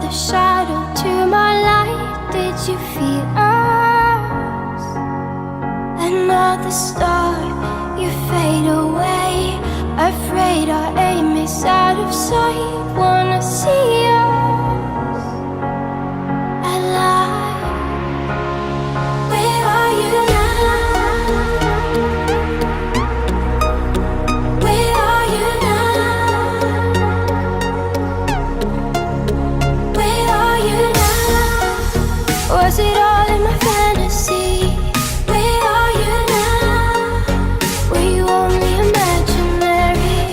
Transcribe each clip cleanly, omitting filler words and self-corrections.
another shadow to my light. Did you feel us? Another star, you fade away. Afraid our aim is out of sight. Wanna see us alive. Where are you now? Where are you now? Where are you now? Was it all in my fantasy? Where are you now? Were you only imaginary?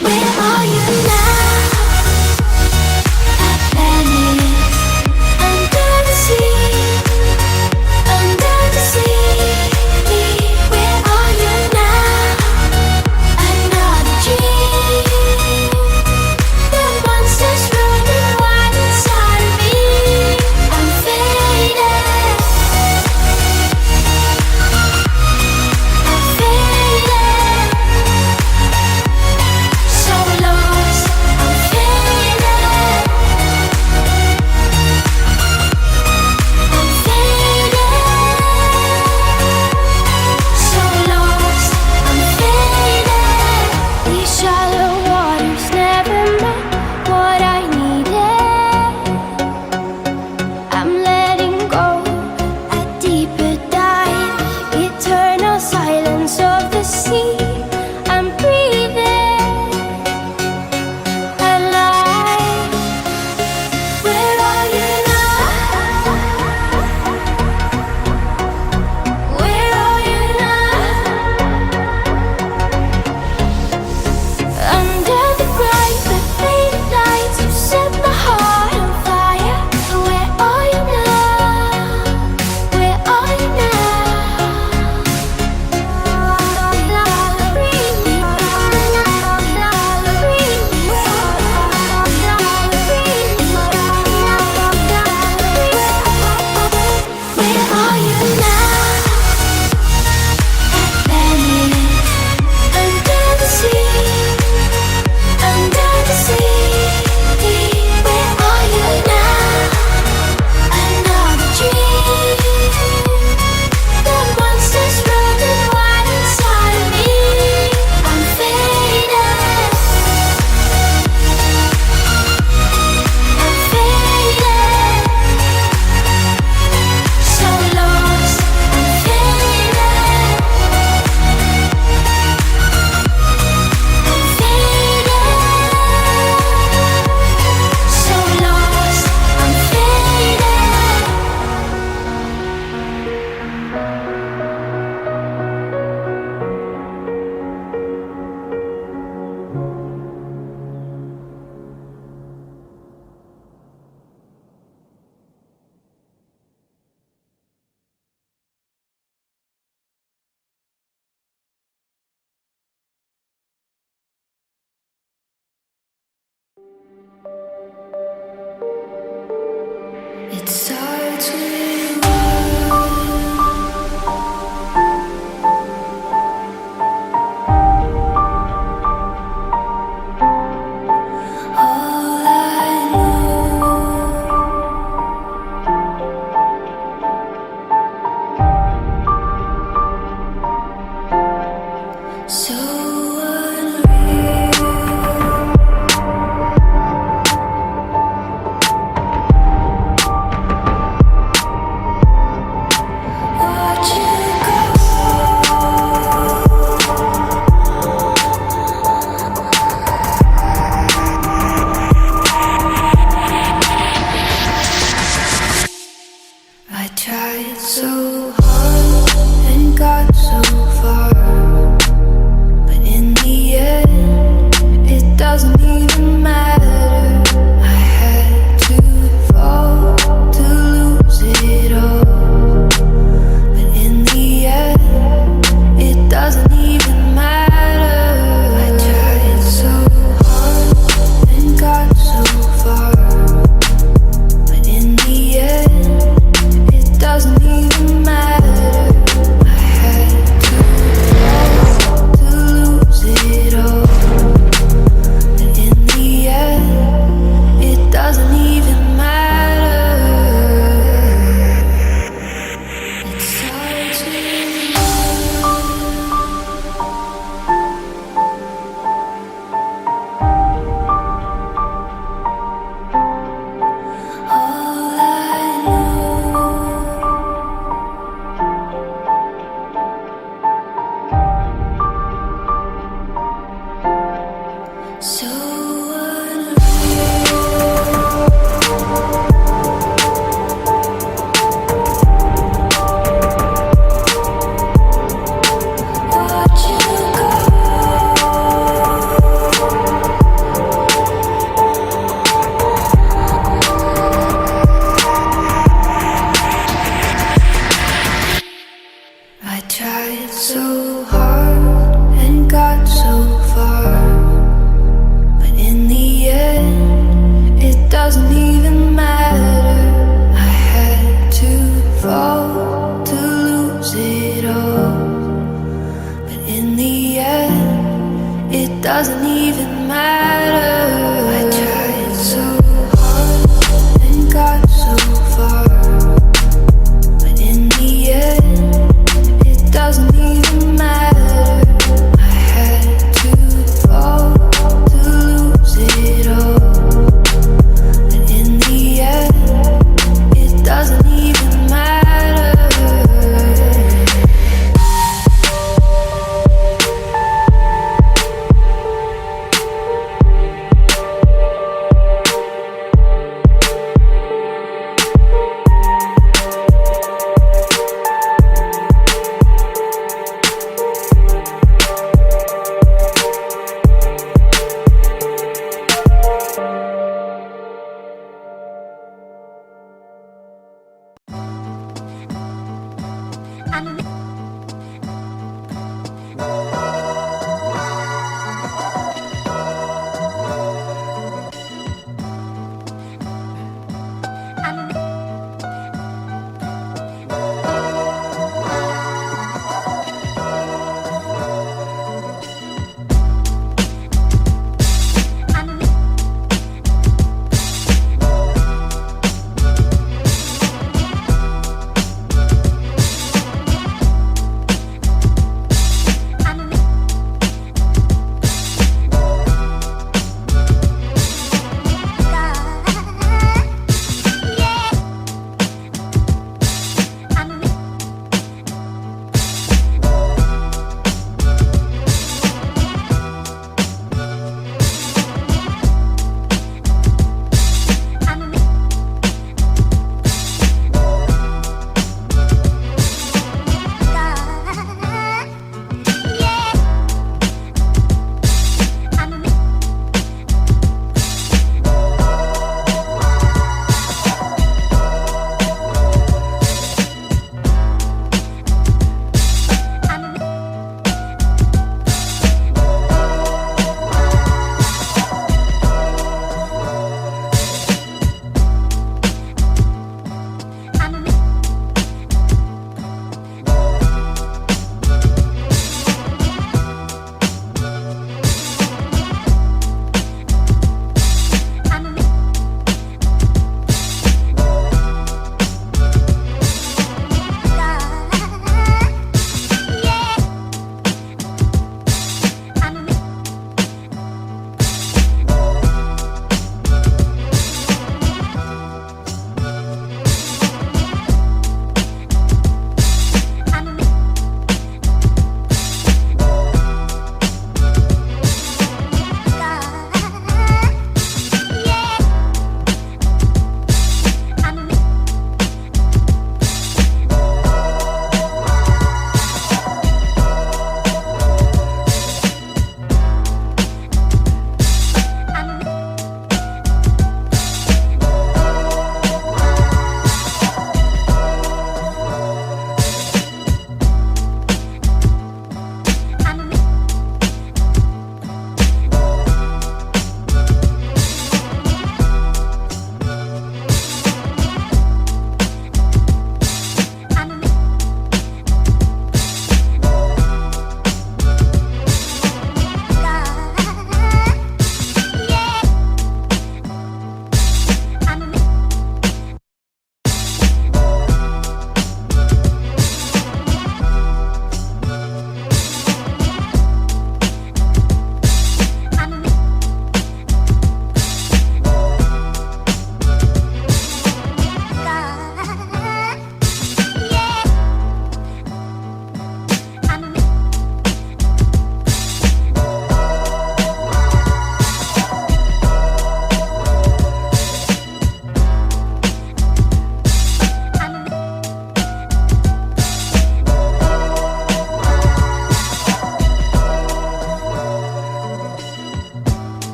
Where are you now? At Venice, under the sea, under the sea. Where are you now? Another dream. The monsters running wild inside of me. I'm faded. I'm faded. So lost. I'm faded. I'm faded. So lost. I'm faded. These shallow waters never meant what I needed. I'm letting go a deeper dive. Eternal silence of the sea. I'm breathing alive. Where are you now? Where are you now? Under the bright but faded lights, you set my heart on fire. Where are you now? Where are you Where are you now? At Venice, under the sea, under the sea. Where are you now? Another dream. The monsters running wild inside of me. I'm faded. I'm faded. So lost. I'm faded. I'm faded. So lost. I'm It starts with all I know. So unreal. Watch you go. I tried so hard and got so